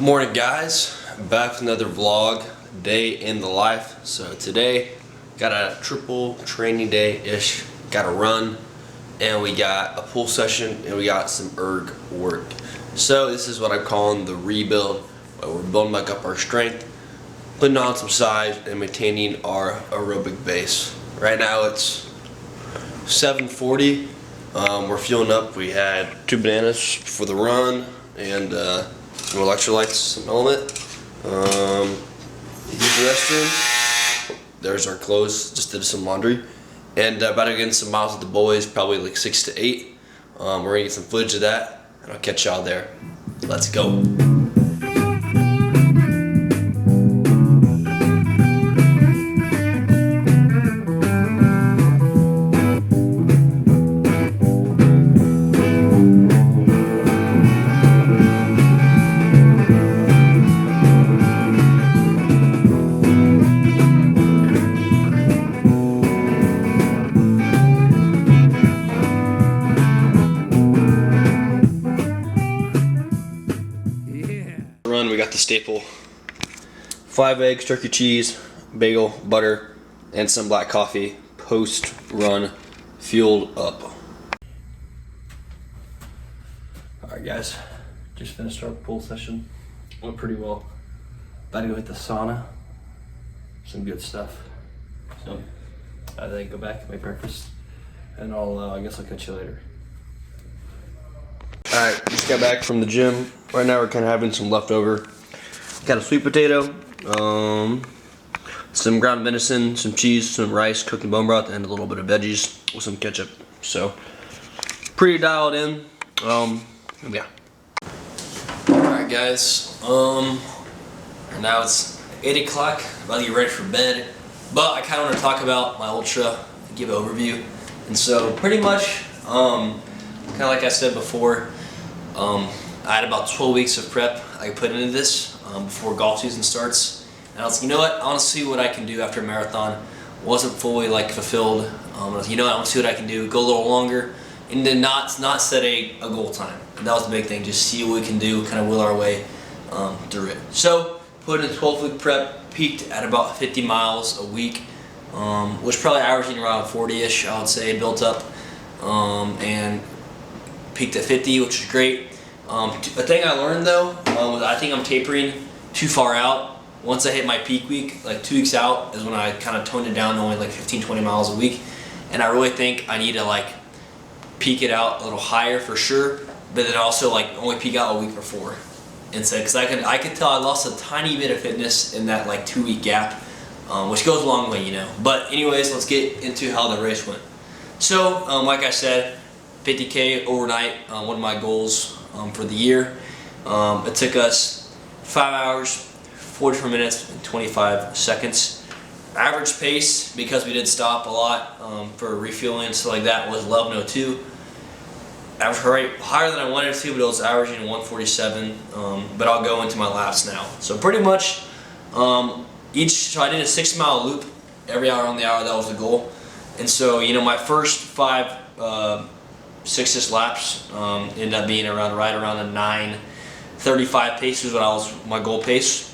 Morning guys, back with another vlog, day in the life. So today, got a triple training day-ish, got a run, and we got a pool session, and we got some erg work. So this is what I'm calling the rebuild, where we're building back up our strength, putting on some size, and maintaining our aerobic base. Right now it's 7:40, we're fueling up. We had 2 bananas for the run, and some electrolytes, some element. Use the restroom. There's our clothes, just did some laundry. And about to get in some miles with the boys, probably like 6 to 8. We're gonna get some footage of that, and I'll catch y'all there. Let's go. Run, we got the staple: 5 eggs, turkey cheese, bagel, butter, and some black coffee. Post run, fueled up. Alright guys, just finished our pool session. Went pretty well. About to go hit the sauna. Some good stuff. So I think go back and make breakfast, and I guess I'll catch you later. Alright, just got back from the gym. Right now we're kind of having some leftover. Got a sweet potato, some ground venison, some cheese, some rice, cooked in bone broth, and a little bit of veggies with some ketchup. So, pretty dialed in. Yeah. Alright guys, now it's 8 o'clock, about to get ready for bed. But I kind of want to talk about my ultra, give an overview. And so, pretty much, kind of like I said before, I had about 12 weeks of prep I put into this before golf season starts, and I was like, you know what, I want to see what I can do after a marathon. Wasn't fully fulfilled. I was, you know what, I want to see what I can do, go a little longer, and then not set a goal time. And that was the big thing, just see what we can do, kind of will our way through it. So put in a 12-week prep, peaked at about 50 miles a week, was probably averaging around 40-ish, I would say, built up, and peaked at 50, which is great. The thing I learned though, was I think I'm tapering too far out. Once I hit my peak week, like 2 weeks out, is when I kind of toned it down to only like 15-20 miles a week. And I really think I need to peak it out a little higher for sure, but then also only peak out a week before. And so, because I could tell I lost a tiny bit of fitness in that 2-week gap, which goes a long way, you know. But anyways, let's get into how the race went. So, like I said, 50K overnight, one of my goals for the year. It took us 5 hours, 44 minutes, and 25 seconds. Average pace, because we did stop a lot for refueling and stuff like that, was 11:02. Average heart rate higher than I wanted to, but it was averaging 147. But I'll go into my laps now. So pretty much, so I did a 6-mile loop every hour on the hour. That was the goal. And so, you know, my first 5 6-ish laps ended up being right around a 9:35 pace is what my goal pace.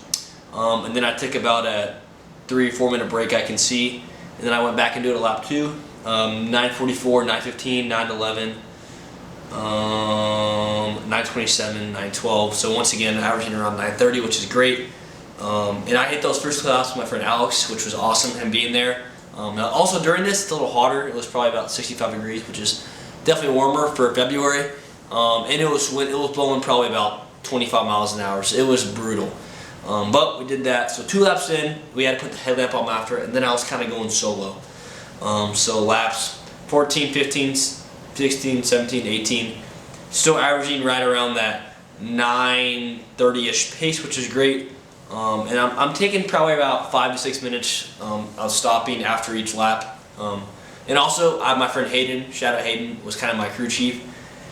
And then I took about a 3 or 4 minute break, I can see, and then I went back and did a lap 2, 9:44, 9:15, 9:11, 9:27, 9:12. So once again, averaging around 9:30, which is great. And I hit those first laps with my friend Alex, which was awesome, him being there. Also during this, it's a little hotter. It was probably about 65 degrees, which is definitely warmer for February, and it was blowing probably about 25 miles an hour, so it was brutal. But we did that. So 2 laps in, we had to put the headlamp on after it, and then I was kind of going solo. So laps 14, 15, 16, 17, 18, still averaging right around that 9:30-ish pace, which is great. And I'm taking probably about 5 to 6 minutes of stopping after each lap. And also, I have my friend Hayden, shout out Hayden, was kind of my crew chief,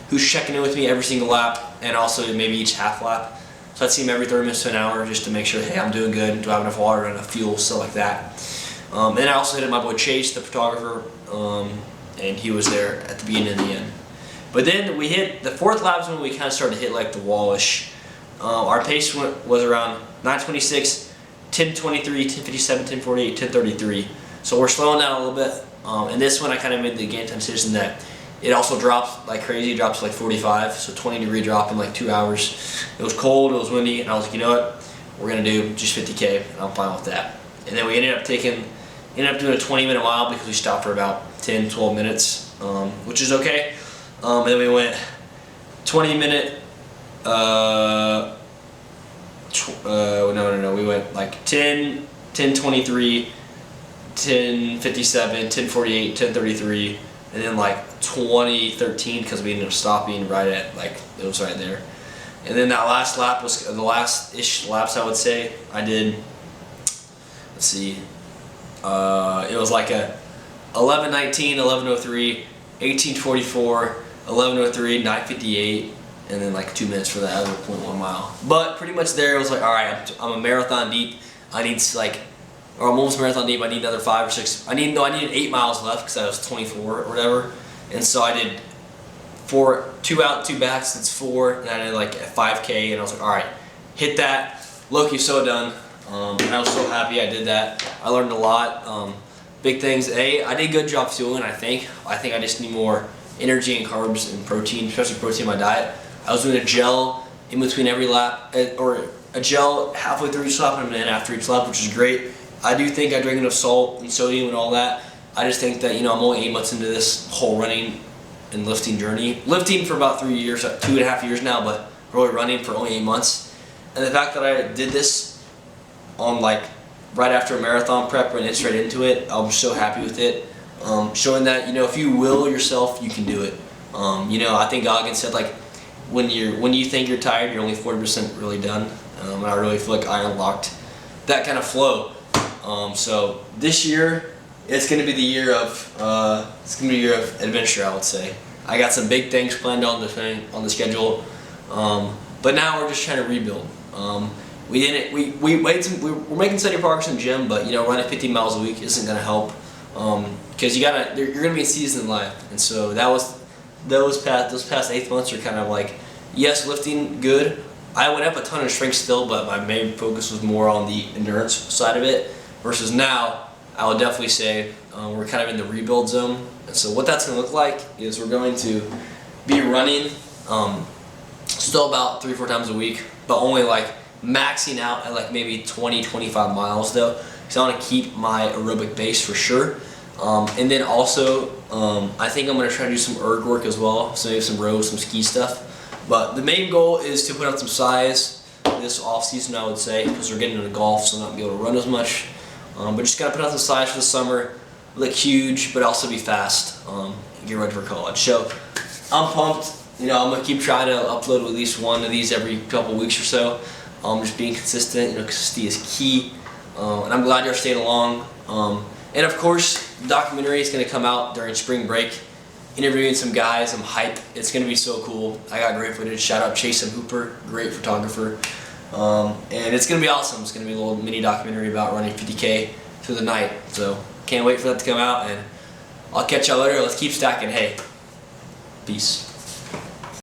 who's checking in with me every single lap, and also maybe each half lap. So I'd see him every 30 minutes to an hour just to make sure, hey, I'm doing good, do I have enough water, enough fuel, stuff like that. And I also hit my boy Chase, the photographer, and he was there at the beginning and the end. But then we hit the 4th lap is when we kind of started to hit the wallish our pace was around 9:26, 10:23, 10:57, 10:48, 10:33. So we're slowing down a little bit. And this one I kind of made the game time decision that it also drops like crazy. It drops to like 45, so 20-degree drop in like 2 hours. It was cold, it was windy, and I was like, you know what? We're gonna do just 50K, and I'm fine with that. And then we ended up doing a 20-minute mile because we stopped for about 10, 12 minutes, which is okay. And then we went 20-minute. No. We went like 10, 10:23, 10:57, 10:48, 10:33, and then like 20:13 because we ended up stopping right at like it was right there. And then that last lap was the last-ish laps I would say I did. Let's see, it was like a 11:19, 11:03, 18:44, 11:03, 9:58. And then like 2 minutes for that other 0.1 mile. But pretty much there, it was like, all right, I'm a marathon deep. I need like, or I'm almost marathon deep. I need another 5 or 6. I needed 8 miles left because I was 24 or whatever. And so I did 2 out, 2 backs. It's 4, and I did like a 5K. And I was like, all right, hit that. Loki's so done. And I was so happy I did that. I learned a lot. Big things. I did a good job fueling. I think I just need more energy and carbs and protein, especially protein in my diet. I was doing a gel in between every lap, or a gel halfway through each lap and then after each lap, which is great. I do think I drink enough salt and sodium and all that. I just think that, you know, I'm only 8 months into this whole running and lifting journey. Lifting for about 3 years, 2.5 years now, but really running for only 8 months. And the fact that I did this on like right after a marathon prep and straight into it, I'm so happy with it. Showing that, you know, if you will yourself, you can do it. You know, I think Goggins said like, when you think you're tired, you're only 40% really done. And I really feel like I unlocked that kind of flow. So this year, it's gonna be the year of adventure, I would say. I got some big things planned on the schedule, but now we're just trying to rebuild. We're making steady progress in the gym, but you know, running 50 miles a week isn't gonna help, because you're gonna be in season in life, and so those past 8 months are kind of like, yes, lifting good. I went up a ton of strength still, but my main focus was more on the endurance side of it. Versus now, I would definitely say we're kind of in the rebuild zone. And so what that's going to look like is we're going to be running still about 3-4 times a week, but only like maxing out at like maybe 20-25 miles though, because I want to keep my aerobic base for sure. And then also, I think I'm going to try to do some erg work as well, so maybe some rows, some ski stuff. But the main goal is to put on some size this off season, I would say, because we're getting into golf, so I'm not going to be able to run as much. But just got to put on some size for the summer, look huge, but also be fast, and get ready for college. So I'm pumped. You know, I'm going to keep trying to upload at least one of these every couple weeks or so. Just being consistent, you know, consistency is key. And I'm glad you're staying along. And of course, the documentary is going to come out during spring break. Interviewing some guys, I'm hyped. It's going to be so cool. I got great footage. Shout out Chase Hooper, great photographer. And it's going to be awesome. It's going to be a little mini documentary about running 50K through the night. So can't wait for that to come out. And I'll catch y'all later. Let's keep stacking. Hey, peace.